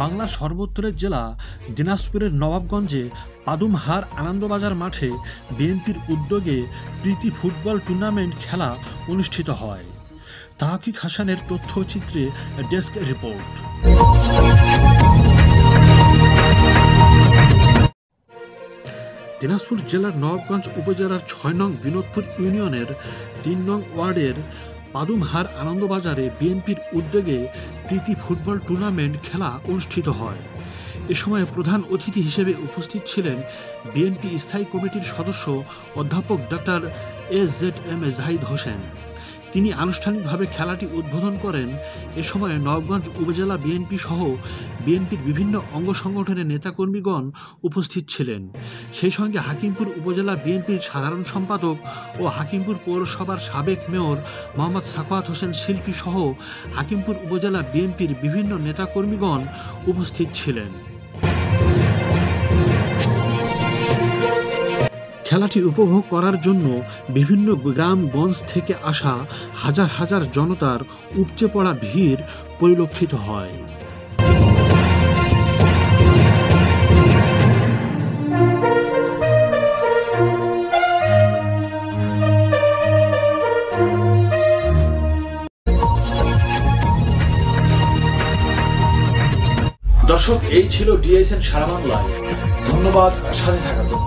বাংলার সর্বোত্তরের জেলা দিনাজপুরের নবাবগঞ্জে পাদুমহার আনন্দবাজার মাঠে বিএনপির উদ্যোগে প্রীতি ফুটবল টুর্নামেন্ট খেলা অনুষ্ঠিত হয়। তাহকিক হাসানের তথ্যচিত্রে ডেস্ক রিপোর্ট। দিনাজপুর জেলার নবাবগঞ্জ উপজেলার ৬ নং বিনোদপুর ইউনিয়নের ৩ নং ওয়ার্ডের পাদুমহার আনন্দবাজারে বিএনপির উদ্যোগে প্রীতি ফুটবল টুর্নামেন্ট খেলা অনুষ্ঠিত হয়। এ সময় প্রধান অতিথি হিসেবে উপস্থিত ছিলেন বিএনপি স্থায়ী কমিটির সদস্য অধ্যাপক ডক্টর এজেডএম জাহিদ হোসেন। তিনি আনুষ্ঠানিকভাবে খেলাটি উদ্বোধন করেন। এ সময় নবাবগঞ্জ উপজেলা বিএনপি সহ বিএনপির বিভিন্ন অঙ্গ সংগঠনের নেতাকর্মীগণ উপস্থিত ছিলেন। সেই সঙ্গে হাকিমপুর উপজেলা বিএনপির সাধারণ সম্পাদক ও হাকিমপুর পৌরসভার সাবেক মেয়র মোহাম্মদ সাখাওয়াত হোসেন শিল্পী সহ হাকিমপুর উপজেলা বিএনপির বিভিন্ন নেতাকর্মীগণ উপস্থিত ছিলেন। খেলাটি উপভোগ করার জন্য বিভিন্ন গ্রামগঞ্জ থেকে আসা হাজার হাজার জনতার উপচে পড়া ভিড় পরিলক্ষিত হয়। দর্শক, এই ছিল ডিএসএন সারা বাংলায়। ধন্যবাদ সাথে থাকার জন্য।